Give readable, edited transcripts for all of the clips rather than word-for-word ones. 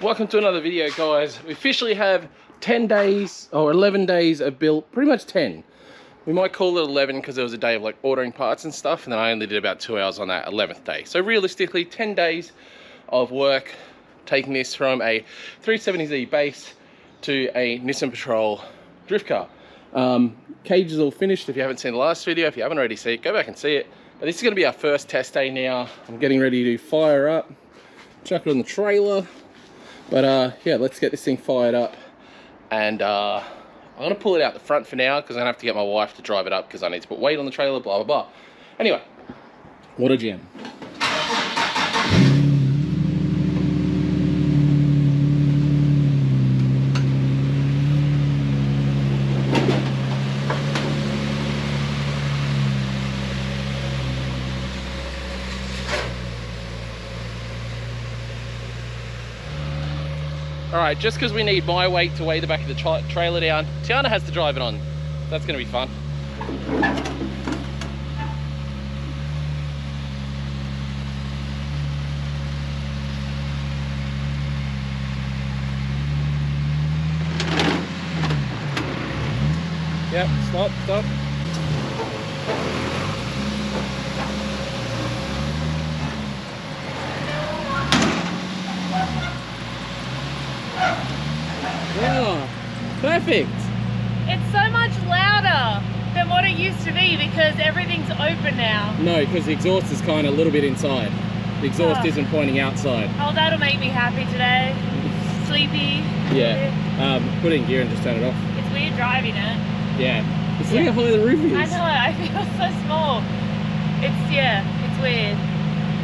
welcome to another video, guys. We officially have 10 days or 11 days of build, pretty much 10. We might call it 11 because there was a day of like ordering parts and stuff, and then I only did about 2 hours on that 11th day. So realistically, 10 days of work taking this from a 370Z base to a Nissan Patrol drift car. Cage is all finished. If you haven't seen the last video, if you haven't already seen it, go back and see it. But this is going to be our first test day now. I'm getting ready to fire up, chuck it on the trailer. But yeah, let's get this thing fired up. And I'm going to pull it out the front for now because I'm going to have to get my wife to drive it up because I need to put weight on the trailer, blah, blah, blah. Anyway, what a jam. Alright, just because we need my weight to weigh the back of the trailer down, Tiana has to drive it on. That's going to be fun. Yep, stop. Oh, perfect. It's so much louder than what it used to be because everything's open now. No, because the exhaust is kind of a little bit inside. The exhaust isn't pointing outside. Oh, that'll make me happy today. Sleepy. Yeah. Put it in gear and just turn it off. It's weird driving it. Yeah. It's look how high the roof is. I know, I feel so small. It's weird.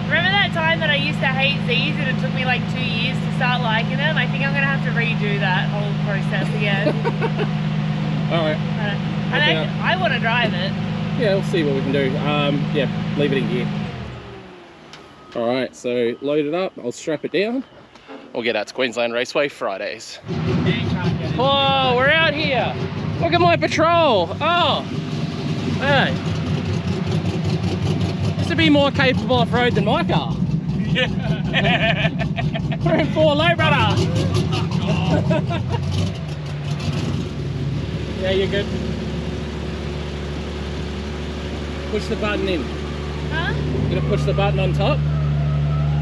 Remember that time that I used to hate Z's and it took me like 2 years to start liking them? I think I'm going to have to redo that whole process again. Alright. And I want to drive it. Yeah, we'll see what we can do. Yeah, leave it in gear. Alright, so load it up. I'll strap it down. We'll get out to Queensland Raceway Fridays. Oh, we're out here. Look at my Patrol. Oh, hey. This would be more capable off-road than my car. Yeah. We're in 4 low, brother. Yeah, you're good. Push the button in. Huh? You're gonna push the button on top?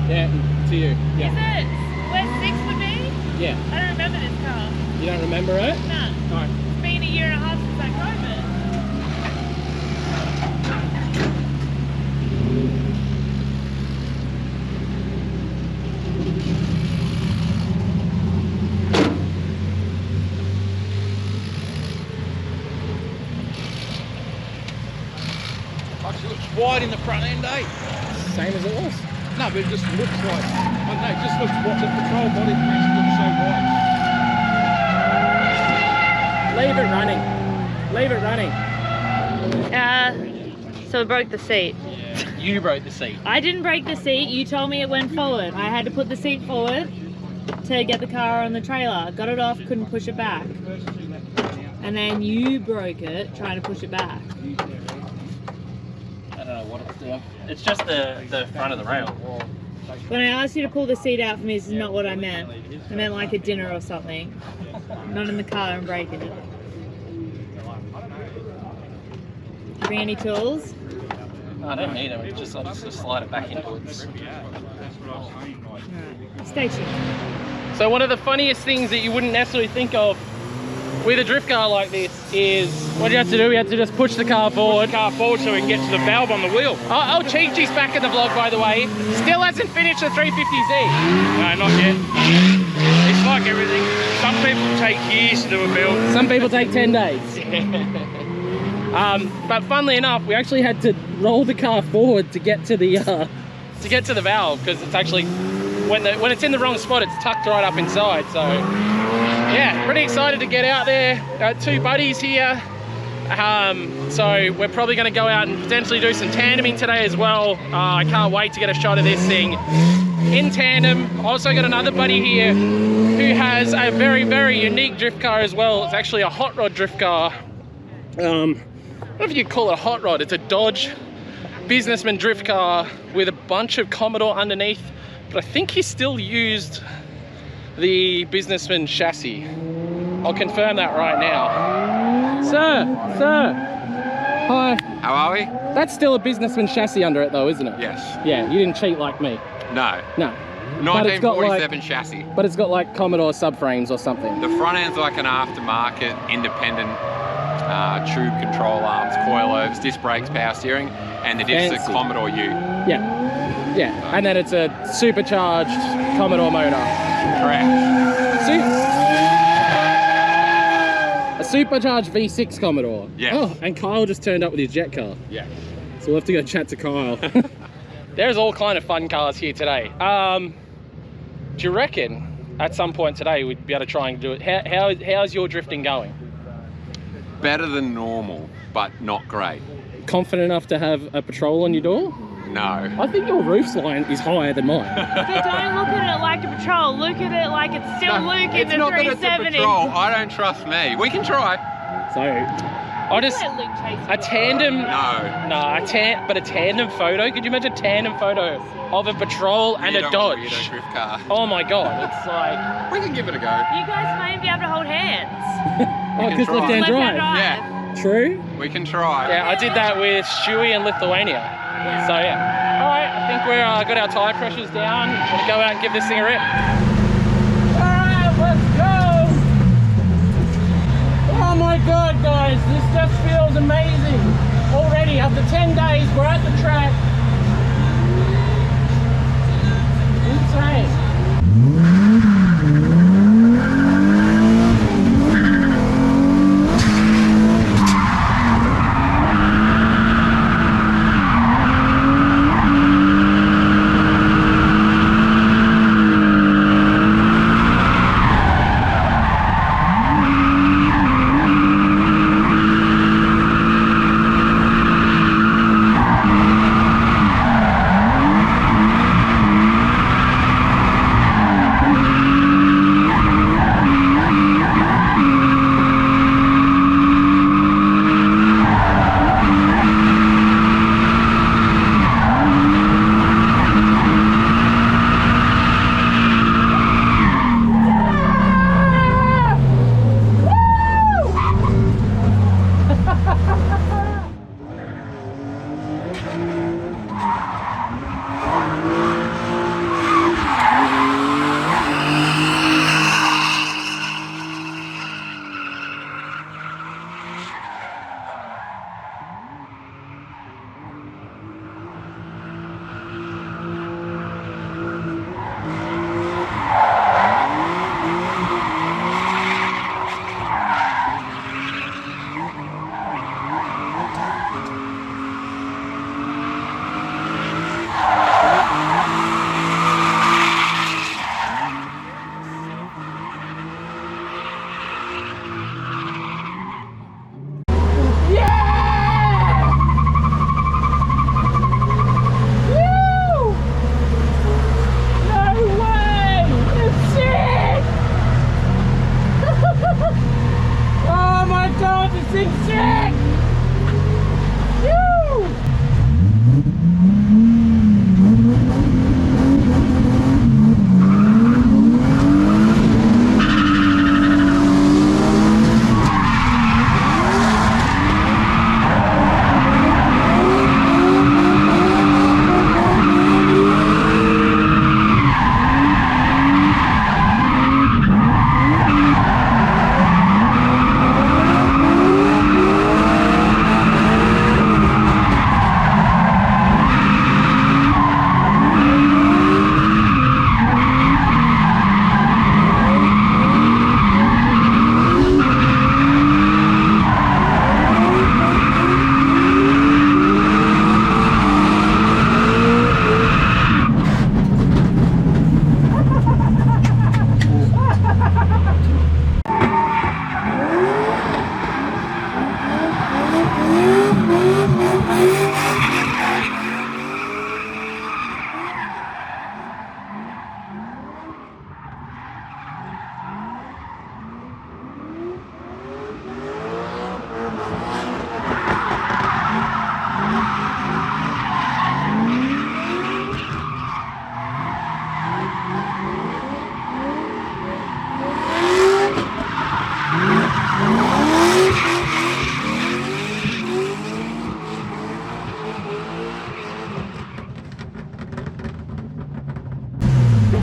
Yeah, to you. Yeah. Is it where 6 would be? Yeah. I don't remember this car. You don't remember it? No. Alright. It's been a year and a half since I drove it. Actually looks wide in the front end, eh? Same as it was. No, but it just looks like, I don't know, it just looks what the Patrol body makes it look so wide. Leave it running. Leave it running. So I broke the seat. Yeah, you broke the seat. I didn't break the seat, you told me it went forward. I had to put the seat forward to get the car on the trailer. Got it off, couldn't push it back. And then you broke it trying to push it back. I don't know what it's doing. It's just the front of the rail. When I asked you to pull the seat out for me, this is not what I meant. I meant like a dinner or something. Not in the car and breaking it. Bring any tools? No, I don't need them. I'll just slide it back inwards. Alright, stay tuned. So one of the funniest things that you wouldn't necessarily think of with a drift car like this is, what you have to do, we had to just push the car forward. Car forward so we can get to the valve on the wheel. Oh, Chi-Chi's back in the vlog, by the way. Still hasn't finished the 350Z. No, not yet. It's like everything. Some people take years to do a build. Some people take 10 days. But funnily enough, we actually had to roll the car forward to get to the valve, because it's actually, when it's in the wrong spot, it's tucked right up inside. So yeah, pretty excited to get out there. Got 2 buddies here. So we're probably going to go out and potentially do some tandeming today as well. I can't wait to get a shot of this thing in tandem. Also got another buddy here who has a very, very unique drift car as well. It's actually a hot rod drift car. I don't know if you'd call it a hot rod. It's a Dodge businessman drift car with a bunch of Commodore underneath, but I think he still used the businessman chassis. I'll confirm that right now. Sir. Hi. How are we? That's still a businessman chassis under it though, isn't it? Yes. Yeah, you didn't cheat like me. No. No. But it's got 1947 chassis. But it's got like Commodore subframes or something. The front end's like an aftermarket, independent tube control arms, coilovers, disc brakes, power steering, and the diff's a Fancy. Commodore U. Yeah. Yeah. And then it's a supercharged Commodore motor. Correct. A supercharged V6 Commodore. Yes. Oh, and Kyle just turned up with his jet car. Yeah. So we'll have to go chat to Kyle. There's all kind of fun cars here today. Do you reckon at some point today we'd be able to try and do it? How's your drifting going? Better than normal, but not great. Confident enough to have a patrol on your door? No. I think your roof line is higher than mine. But don't look at it like a patrol. Look at it like it's still Luke in it's the not that it's a 370. patrol. I don't trust me. We can try. So, I just Let Luke chase a it. tandem. No. But a tandem photo. Could you imagine a tandem photo of a patrol and a Dodge? Weirdo drift car. Oh my god, it's like. We can give it a go. You guys may be able to hold hands. Oh, can because try. left-hand Left-hand drive. Yeah. True. We can try. Yeah, I did that with Stewie in Lithuania. Yeah. So yeah. All right, I think we're got our tire pressures down. We'll go out and give this thing a rip. All right, let's go. Oh my God, guys, this just feels amazing. Already after 10 days, we're at the track. Insane.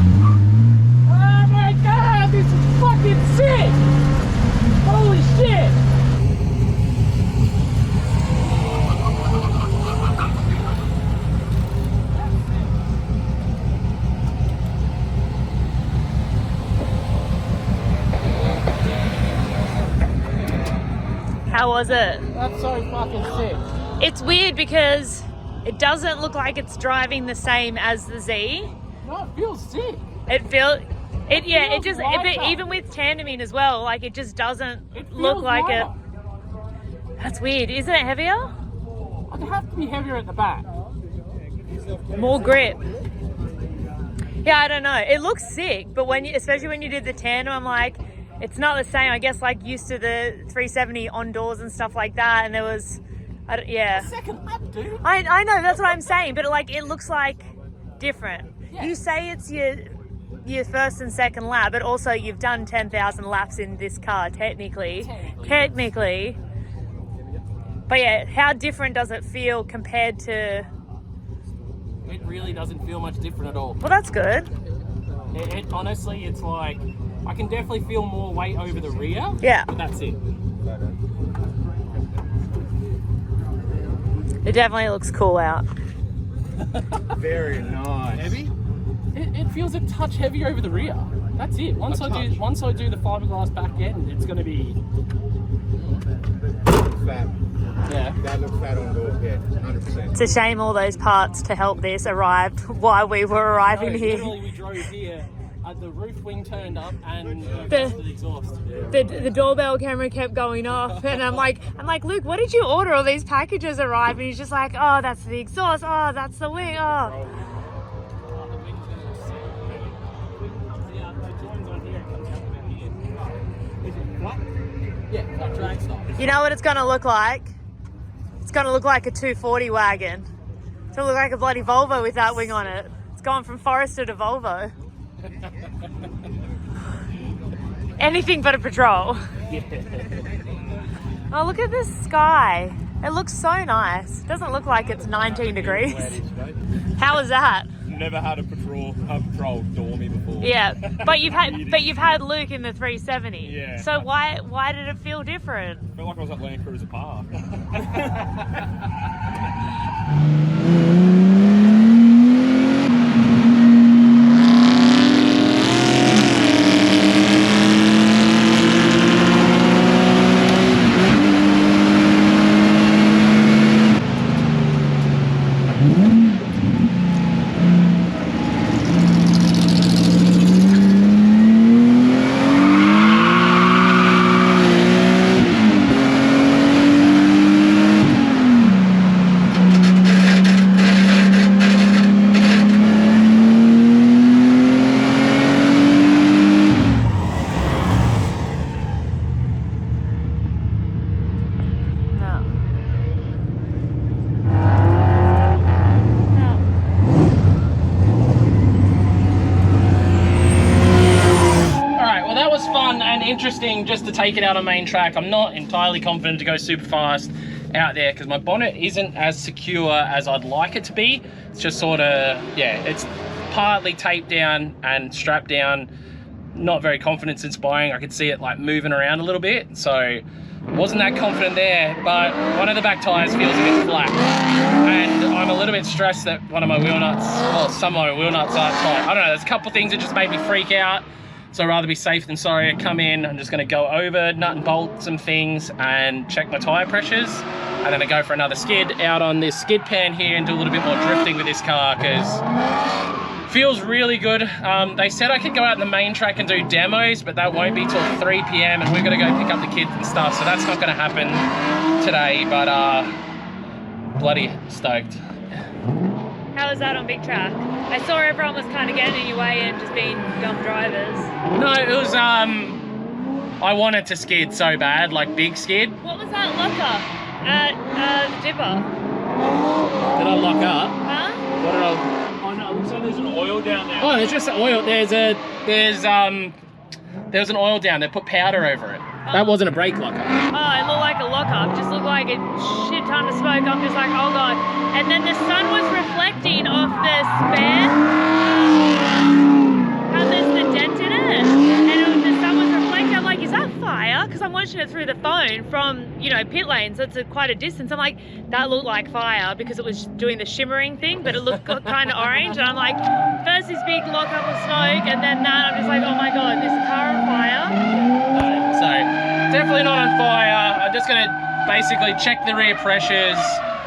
Oh my god, this is fucking sick! Holy shit! How was it? That's so fucking sick. It's weird because it doesn't look like it's driving the same as the Z. No, it feels sick. It feels, yeah, it feels just, lighter. even with tandeming as well, like it just doesn't It look feels like lighter. it. That's weird. Isn't it heavier? I'd have to be heavier at the back. More grip. Yeah, I don't know. It looks sick, but when you, especially when you did the tandem, I'm like, it's not the same. I guess like used to the 370 on doors and stuff like that, and there was, yeah. Second lap, dude. I know, that's what I'm saying, but like it looks like different. Yeah. You say it's your first and second lap, but also you've done 10,000 laps in this car technically. But yeah, how different does it feel compared to? It really doesn't feel much different at all. Well, that's good. It honestly, it's like, I can definitely feel more weight over the rear. Yeah. But that's it. It definitely looks cool out. Very nice. Heavy? It feels a touch heavy over the rear. That's it. Once I do the fiberglass back end, it's gonna be Fat. yeah. That looks fat on doors, yeah, 100%. It's a shame all those parts to help this arrived while we were arriving No, here. literally we drove here, the roof wing turned up and The- the exhaust. The doorbell camera kept going off, and I'm like, Luke, what did you order? All these packages arrived, and he's just like, oh, that's the exhaust, oh, that's the wing, oh. The wing's gonna look sick. Yeah, the joints on here comes out about here. Is it flat? Yeah, flat drag style. You know what it's gonna look like? It's gonna look like a 240 wagon. It's gonna look like a bloody Volvo with that wing on it. It's gone from Forester to Volvo. Anything but a patrol. Oh, look at this sky. It looks so nice. It doesn't look like it's 19 degrees. How was that? Never had a patrol door me before. Yeah, but you've had Luke in the 370. Yeah. So why did it feel different? I felt like I was at Land Cruiser Park. No. Alright, well that was fun and interesting just to take it out on main track. I'm not entirely confident to go super fast out there because my bonnet isn't as secure as I'd like it to be. It's just sort of, yeah, it's partly taped down and strapped down. Not very confidence inspiring. I could see it like moving around a little bit, so wasn't that confident there, but one of the back tires feels a bit flat. And I'm a little bit stressed that one of my wheel nuts, well, some of my wheel nuts aren't tight. I don't know, there's a couple things that just made me freak out. So I'd rather be safe than sorry. I come in, I'm just gonna go over, nut and bolt some things and check my tire pressures. And then I go for another skid out on this skid pan here and do a little bit more drifting with this car because feels really good. They said I could go out in the main track and do demos, but that won't be till 3 p.m. and we're gonna go pick up the kids and stuff. So that's not gonna happen today, but bloody stoked. How was that on big track? I saw everyone was kind of getting in your way and just being dumb drivers. No, it was, I wanted to skid so bad, like big skid. What was that locker at the dipper? Did I lock up? Huh? What did I? Oh no, looks like there's an oil down there. Oh, there's just oil. There was an oil down. They put powder over it. That wasn't a brake locker. Oh, it looked like a lockup. Just looked like a shit ton of smoke. I'm just like, oh god. And then the sun was reflecting off the spare. phone from, you know, pit lane, so it's quite a distance. I'm like, that looked like fire because it was doing the shimmering thing, but it looked kind of orange. And I'm like, first this big lockup of smoke, and then that, I'm just like, oh my god, is the car on fire? So definitely not on fire. I'm just gonna basically check the rear pressures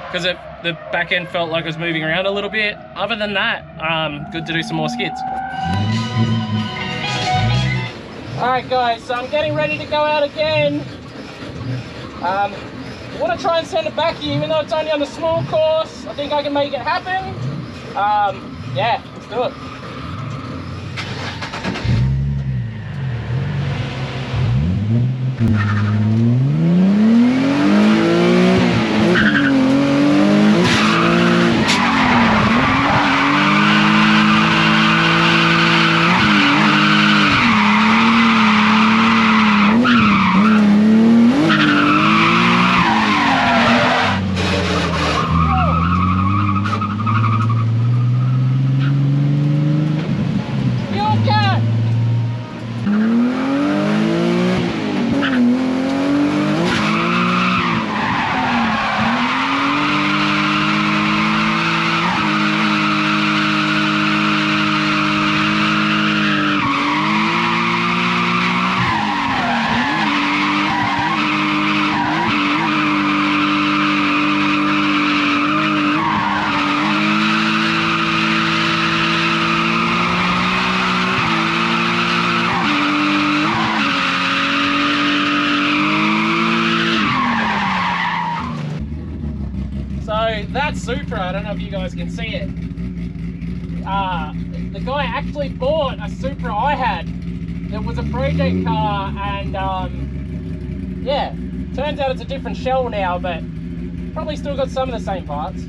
because the back end felt like it was moving around a little bit. Other than that, good to do some more skids. Alright guys, so I'm getting ready to go out again. I want to try and send it back here, even though it's only on a small course. I think I can make it happen. Yeah, let's do it. That Supra, I don't know if you guys can see it. The guy actually bought a Supra I had. It was a project car, and yeah, turns out it's a different shell now, but probably still got some of the same parts.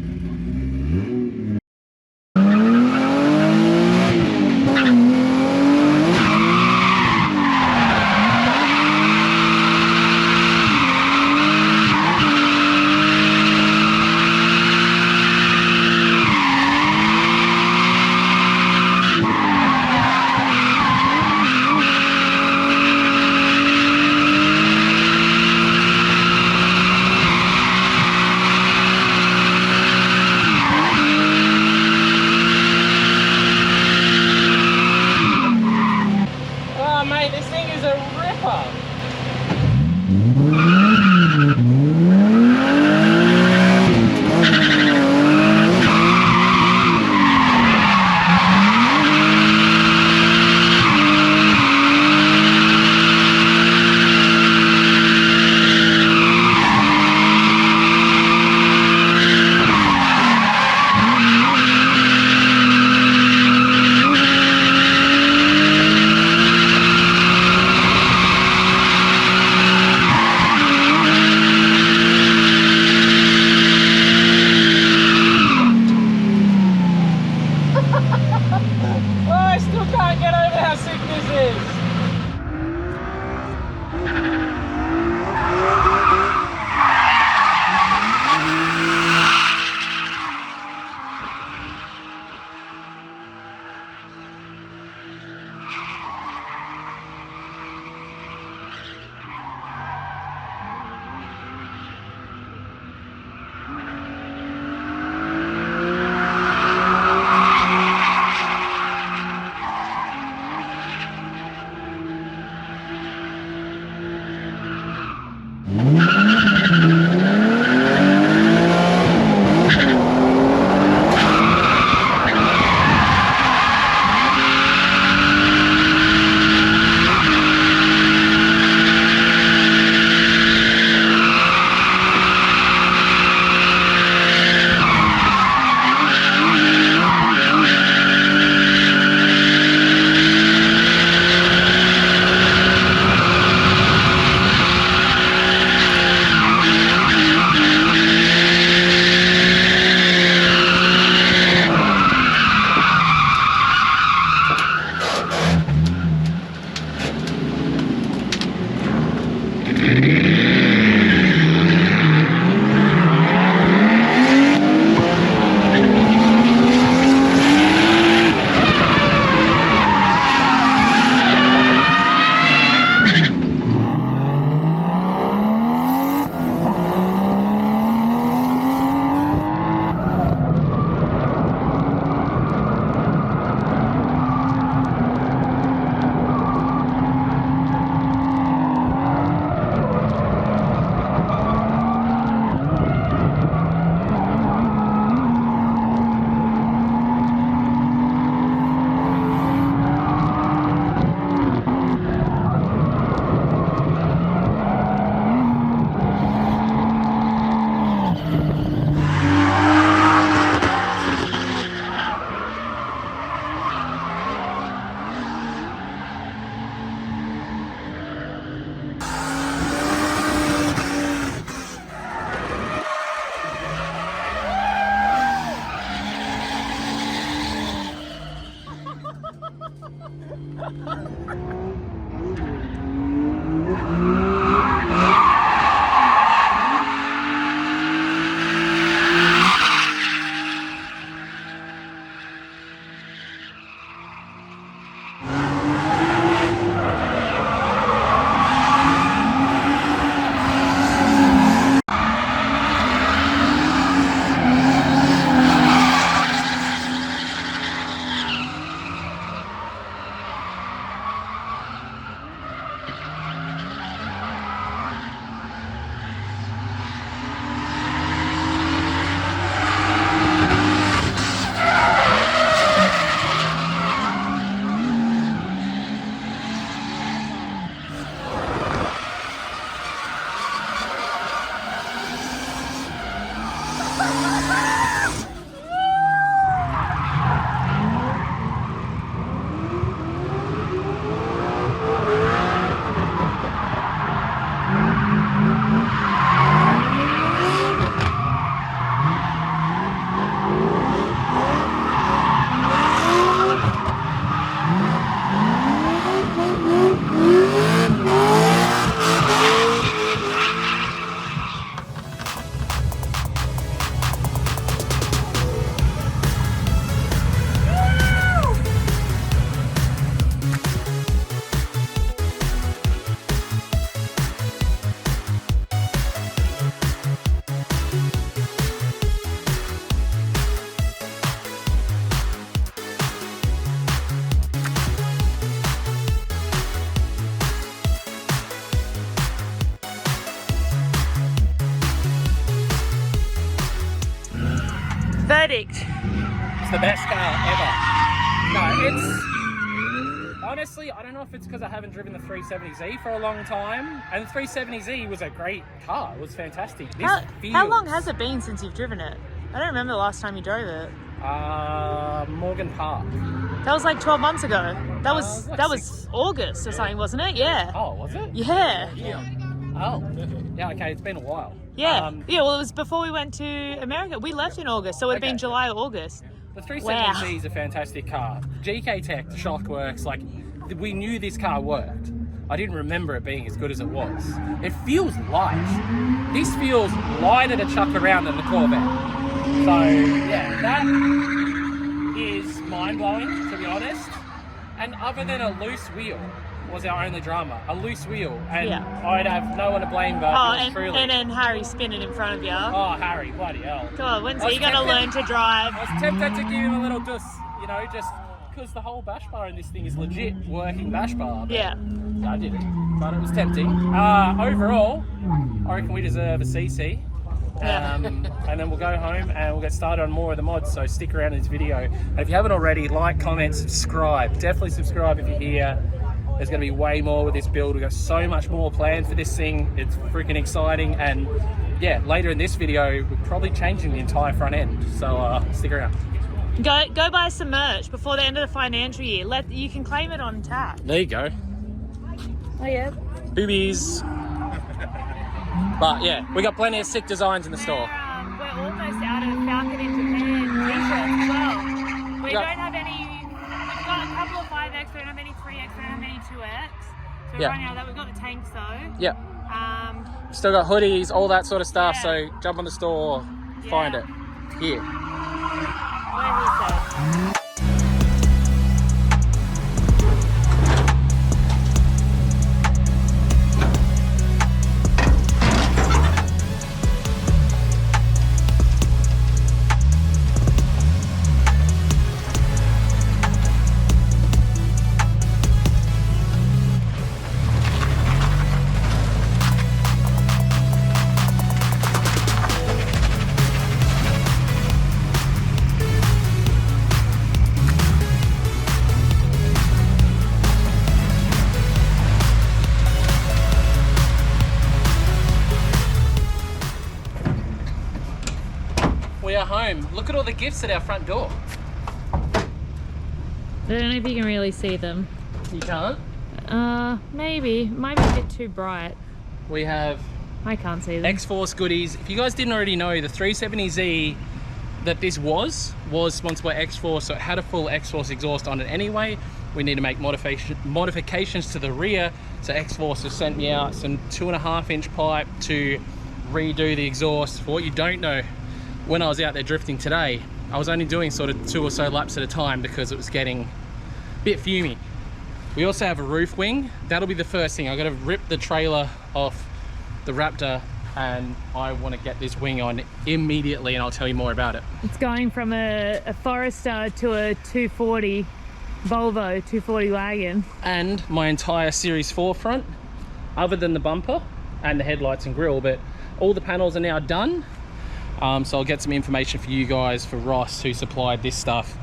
Verdict. It's the best car ever. No, it's... Honestly, I don't know if it's because I haven't driven the 370Z for a long time. And the 370Z was a great car. It was fantastic. This How long has it been since you've driven it? I don't remember the last time you drove it. Morgan Park. That was like 12 months ago. That was like that was August or something, wasn't it? Yeah. Oh, was it? Yeah. Oh. Yeah, okay, it's been a while. Yeah. Yeah, well, it was before we went to America. We left in August, so it would have been Okay. July or August. The 370Z is a fantastic car. GK Tech, the shock works, like, we knew this car worked. I didn't remember it being as good as it was. It feels light. This feels lighter to chuck around than the Corvette. So, yeah, that is mind-blowing, to be honest. And other than a loose wheel was our only drama. A loose wheel. And Yeah. I'd have no one to blame but yours truly. and Harry spinning in front of you. Oh, Harry, bloody hell. Come on, when's I was he going to learn to drive? I was tempted to give him a little dus, you know, just because the whole bash bar in this thing is legit working bash bar. But Yeah. I didn't, but it was tempting. Overall, I reckon we deserve a CC. Yeah. And then we'll go home and we'll get started on more of the mods, so stick around in this video. And if you haven't already, like, comment, subscribe. Definitely subscribe if you're here. There's going to be way more with this build. We've got so much more planned for this thing. It's freaking exciting. And yeah, later in this video, we're probably changing the entire front end. So stick around. Go buy some merch before the end of the financial year. You can claim it on tap. There you go. Oh yeah. Boobies. But yeah, we got plenty of sick designs in the store. We're almost out of Falcon in Japan t-shirts as well. We Yeah. don't have any. We've got a couple of 5X, we don't have any 3X, we don't have any 2X. So we're Yeah. running out of that. We've got the tanks though. Yep. Still got hoodies, all that sort of stuff. Yeah. So jump on the store, find it here. Where he said. We are home. Look at all the gifts at our front door. I don't know if you can really see them. You can't? Maybe. Might be a bit too bright. We have I can't see them. X-Force goodies. If you guys didn't already know, the 370Z that this was sponsored by X-Force, so it had a full X-Force exhaust on it anyway. We need to make modifications to the rear. So X-Force has sent me out some 2.5-inch pipe to redo the exhaust. For what you don't know, when I was out there drifting today, I was only doing sort of 2 or so laps at a time because it was getting a bit fumey. We also have a roof wing. That'll be the first thing. I've got to rip the trailer off the Raptor, and I want to get this wing on immediately, and I'll tell you more about it. It's going from a Forester to a 240 Volvo 240 wagon. And my entire Series 4 front, other than the bumper and the headlights and grille, but all the panels are now done. So I'll get some information for you guys, for Ross, who supplied this stuff.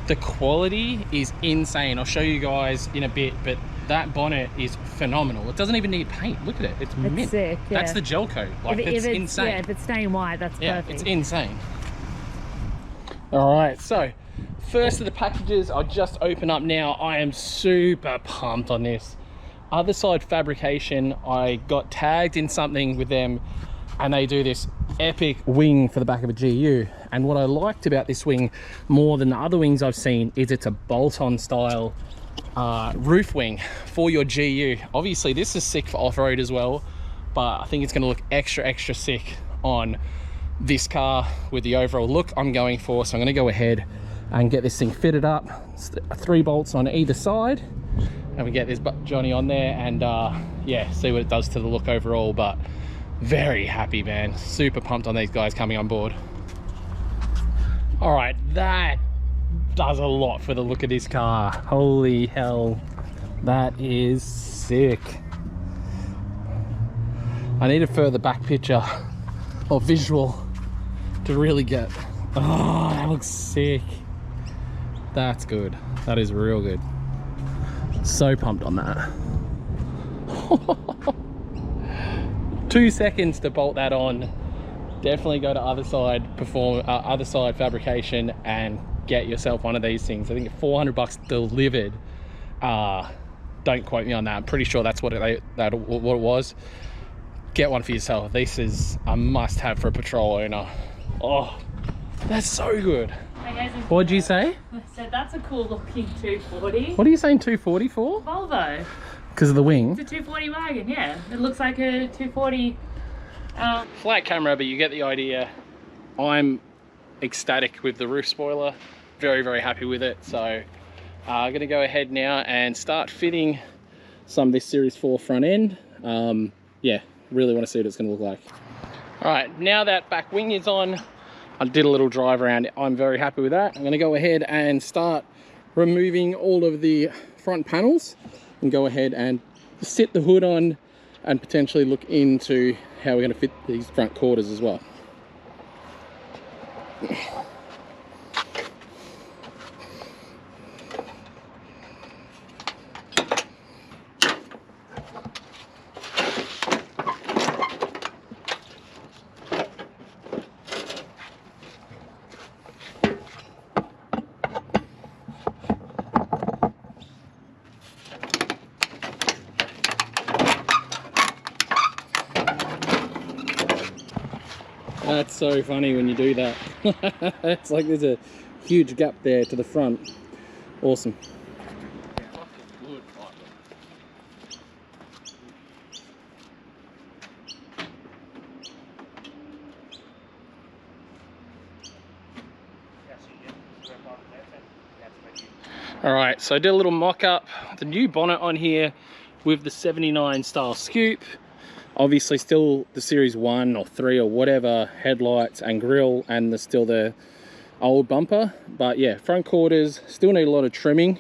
The quality is insane. I'll show you guys in a bit, but that bonnet is phenomenal. It doesn't even need paint. Look at it. It's mint. Sick, yeah. That's the gel coat. Like, it's insane. Yeah, if it's staying white, that's perfect. It's insane. All right, so first of the packages I'll just open up now. I am super pumped on this. Other Side Fabrication, I got tagged in something with them, and they do this epic wing for the back of a GU. And what I liked about this wing more than the other wings I've seen is it's a bolt-on style roof wing for your GU. Obviously this is sick for off-road as well, but I think it's going to look extra sick on this car with the overall look I'm going for. So I'm going to go ahead and get this thing fitted up. 3 bolts on either side, and we get this Johnny on there, and yeah, see what it does to the look overall. But very happy, man. Super pumped on these guys coming on board. All right, that does a lot for the look of this car. Holy hell, that is sick. I need a further back picture or visual to really get, oh, that looks sick. That's good. That is real good. So pumped on that. 2 seconds to bolt that on. Definitely go to Other Side Fabrication and get yourself one of these things. I think $400 delivered. Don't quote me on that. I'm pretty sure that's what it was. Get one for yourself. This is a must-have for a patrol owner. Oh, that's so good. What'd you say? I said that's a cool looking 240. What are you saying 240 for? Volvo. Because of the wing? It's a 240 wagon, yeah. It looks like a 240. Flat camera, but you get the idea. I'm ecstatic with the roof spoiler. Very happy with it. So I'm going to go ahead now and start fitting some of this Series 4 front end. Yeah, really want to see what it's going to look like. All right, now that back wing is on, I did a little drive around. I'm very happy with that. I'm going to go ahead and start removing all of the front panels and go ahead and sit the hood on and potentially look into how we're going to fit these front quarters as well. That's so funny when you do that. It's like there's a huge gap there to the front. Awesome. All right, so I did a little mock-up. The new bonnet on here with the 79 style scoop. Obviously still the Series 1 or 3 or whatever headlights and grille, and there's still the old bumper. But yeah, front quarters still need a lot of trimming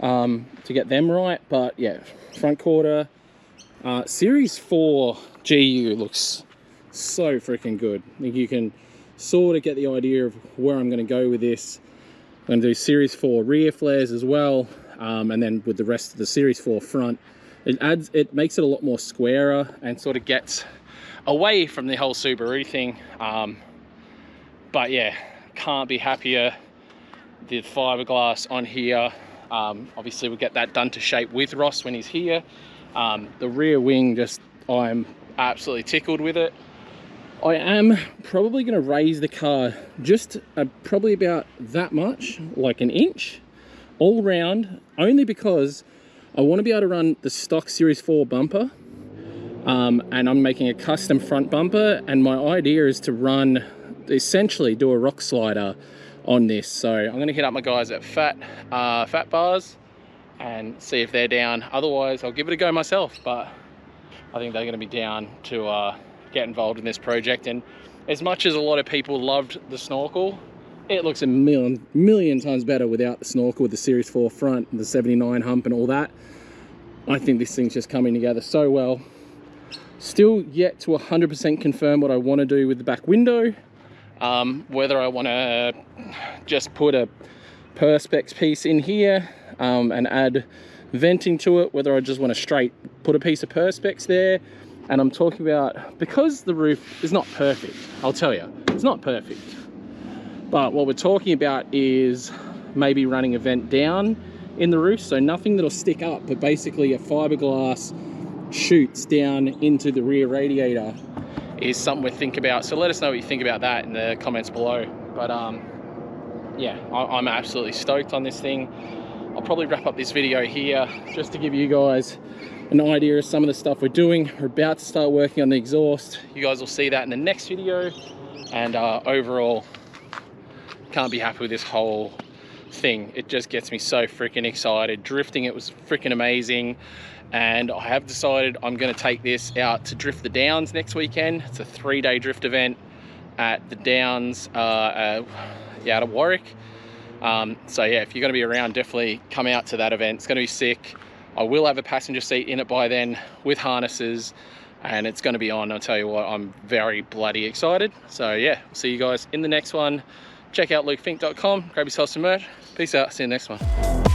to get them right. But yeah, front quarter. Series 4 GU looks so freaking good. I think you can sort of get the idea of where I'm going to go with this. I'm going to do Series 4 rear flares as well, and then with the rest of the Series 4 front. It makes it a lot more squarer and sort of gets away from the whole Subaru thing. But yeah, can't be happier. The fiberglass on here. Obviously we'll get that done to shape with Ross when he's here. The rear wing, I'm absolutely tickled with it. I am probably going to raise the car just probably about that much, like an inch. all round, only because I want to be able to run the stock Series 4 bumper, and I'm making a custom front bumper, and my idea is to run, essentially do a rock slider on this. So I'm going to hit up my guys at Fat Bars and see if they're down. Otherwise I'll give it a go myself, but I think they're going to be down to get involved in this project. And as much as a lot of people loved the snorkel, it looks a million times better without the snorkel, with the Series 4 front and the 79 hump and all that. I think this thing's just coming together so well. Still yet to 100% confirm what I want to do with the back window. Whether I want to just put a Perspex piece in here and add venting to it, whether I just want to straight put a piece of Perspex there. And I'm talking about, because the roof is not perfect, I'll tell you, it's not perfect. But what we're talking about is maybe running a vent down in the roof, so nothing that'll stick up, but basically a fiberglass shoots down into the rear radiator is something we think about. So let us know what you think about that in the comments below. But yeah, I'm absolutely stoked on this thing. I'll probably wrap up this video here just to give you guys an idea of some of the stuff we're doing. We're about to start working on the exhaust. You guys will see that in the next video. And overall, can't be happy with this whole thing. It just gets me so freaking excited. Drifting, it was freaking amazing. And I have decided I'm going to take this out to drift the Downs next weekend. It's a 3-day drift event at the Downs out of Warwick. So yeah, if you're going to be around, definitely come out to that event. It's going to be sick. I will have a passenger seat in it by then with harnesses, and it's going to be on. I'll tell you what, I'm very bloody excited. So yeah, see you guys in the next one. Check out lukefink.com, grab yourself some merch. Peace out, see you in the next one.